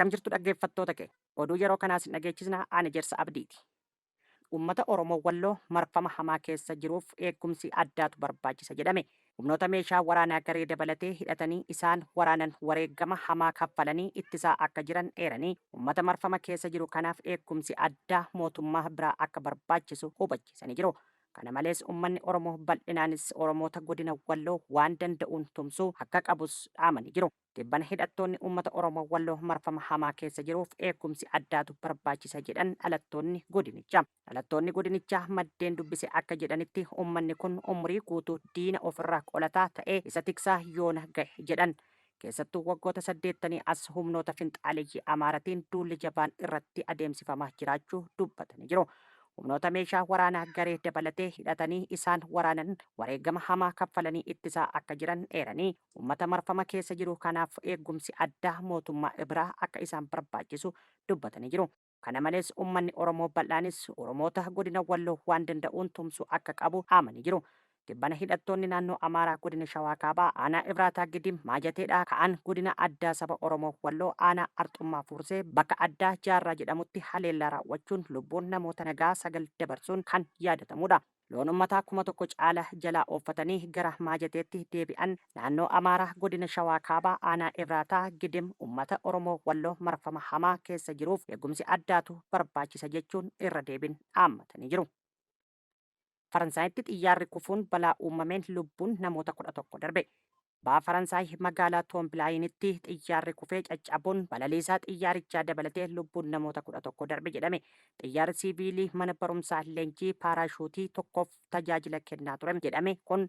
Akkam jirtu dhaggeeffattoota kee oduu yeroo kanaas dhageechisna ani Jersa Abdiiti. Uummata Oromoo Walloo marfama hamaa keessa jiruuf eegumsi addaatu barbaachisa jedhame. Humnoota meeshaa waraanaa garee dabalatee hidhatanii isaan waraanan wareegama hamaa kaffalanii ittisaa akka jiran eeranii uummata marfama keessa jiru kanaaf eegumsi addaa mootummaa biraa akka barbaachisu hubachiisanii jiru. Kana malees uummanni Oromoo bal'inaanis Oromoota godina Walloo waan danda'uun tumsuu akka qabus dhaamanii jiru. Tibbana hidhattoonni uummata Oromoo Walloo marfama hamaa keessa jiruuf eegumsi addaatu barbaachisa jedhan dhalattoonni godinichaa. Dhalattoonni godinichaa maddeen dubbise akka jedhanitti uummanni kun umrii guutuu diina ofirraa qolataa ta'ee isa tiksaa yoona gahe jedhan. Keessattuu waggoota 8 as humnoota finxaaleeyyii Amaaratiin duulli jabaan irratti adeemsifamaa jiraachuu dubbatanii jiru. Humnoota meeshaa waraanaa garee dabalatee hidhatanii isaan waraanan wareegama hamaa kaffalanii ittisaa akka jiran eeranii uummata marfama keessa jiru kanaaf eegumsi addaa mootummaa biraa akka isaan barbaachisu dubbatanii jiru. Kana malees uummanni Oromoo bal'aanis Oromoota godina Walloo waan danda'uun tumsuu akka qabu dhaamanii jiru. Tibbana hidhattoonni naannoo Amaaraa godina Shawaa Kaabaa aanaa Ibraataa Gidim Maajateedhaa ka'an godina addaa saba Oromoo Walloo aanaa Arxummaa Fuursee bakka addaa Jaarraa jedhamutti haleellaa raawwachuun lubbuun namoota nagaa 9 dabarsuun kan yaadatamudha. Loon uummataa 1,000 caala jalaa ooffatanii gara Maajateetti deebi'an naannoo Amaaraa godina Shawaa Kaabaa aanaa Ibraataa Gidim uummata Oromoo Walloo marfama hamaa keessa jiruuf eegumsi addaatu barbaachisa jechuun irra deebiin dhaammatanii jiru. Faransaaytti xiyyaarri kufuun balaa uumameen lubbuun namoota 11 darbe. Baa Faransaay magaalaa Toompilaayinitti xiyyaarri kufee caccabuun balaliisaa xiyyaarichaa dabalatee lubbuun namoota 11 darbe jedhame. Xiyyaarri siiviilii mana barumsaa leenjii paaraashuutii tokkoof tajaajila kennaa ture jedhame kun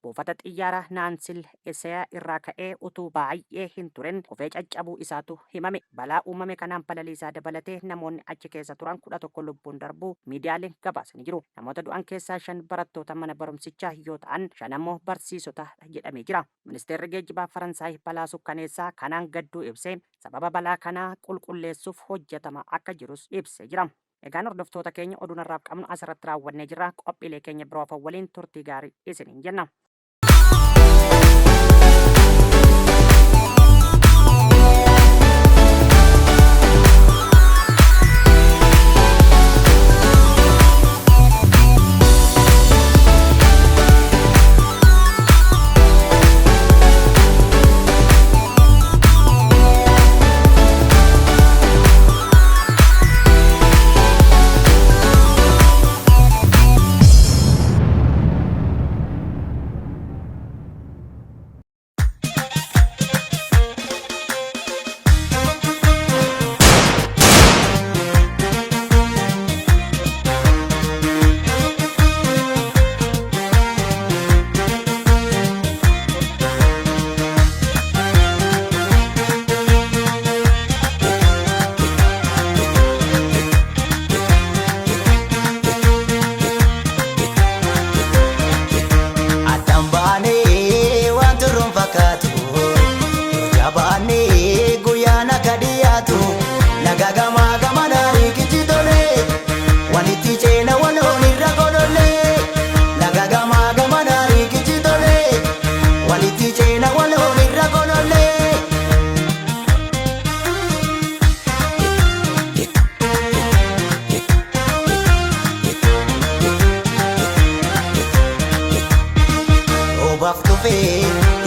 buufata xiyyaaraa Naansil Eseyaa irraa ka'ee utuu baay'ee hin turen kufee caccabuu isaatu himame. Balaa uumame kanaan balaliisaa dabalatee namoonni achi keessa turan 11 lubbuun darbuu miidiyaaleen gabaasanii jiru. Namoota du'an keessaa 5 barattoota mana barumsichaa yoo ta'an 5 ammoo barsiisota jedhamee jira. Ministeerri geejjibaa Faransaay balaa sukkaneessaa kanaan gadduu ibsee sababa balaa kanaa qulqulleessuuf hojjetamaa akka jirus ibsee jira. Egaan hordoftoota keenya oduu narraaf qabnu asirratti raawwannee jirra. Qophiilee keenya biroof waliin turtii gaarii isiniin jenna.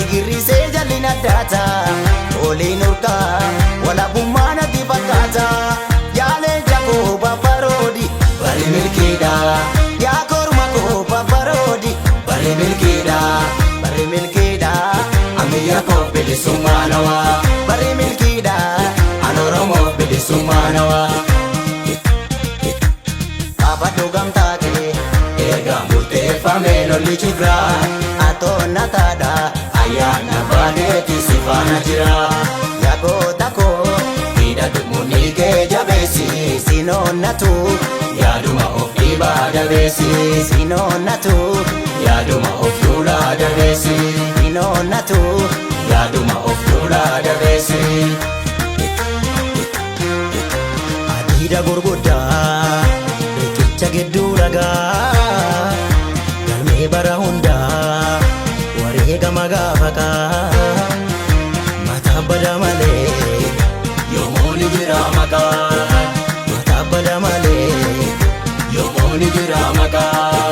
Igirisee jalina data Olin urka wala bumana di bakata Yale jako babarodi Bari milkida Ya korma ko babarodi Bari milkida Amiya ko bili sumanawa Bari milkida Anoromo bili sumanawa Papa dugam take Ega murte famelo lichukra Ato natada Ayana baneti sifana jira Yako tako Ida dumuni ke jabesi Sino natu Yaduma of ibada besi Sino natu Yaduma of dula da besi Sino natu Yaduma of dula da besi Adida gurguda Bekicha geduraga Galme barahunda Warega magafaka Mata bada male Yomoli ni jira maqaa.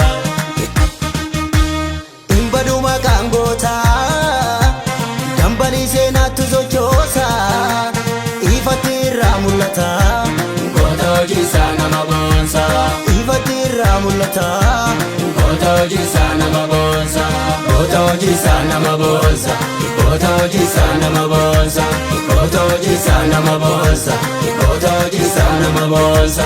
Inbadu maqaan gootaa dambalii seenaatti sochoosa ifatti irraa mul'ata. Goota hojii isaa nama boonsa ifatti irraa mul'ata. Goota hojii isaa nama boonsa. Goota hojii isaa nama boonsa. Goota hojii isaa nama boonsa. Goota hojii isaa nama boonsa. Goota hojii isaa nama boonsa.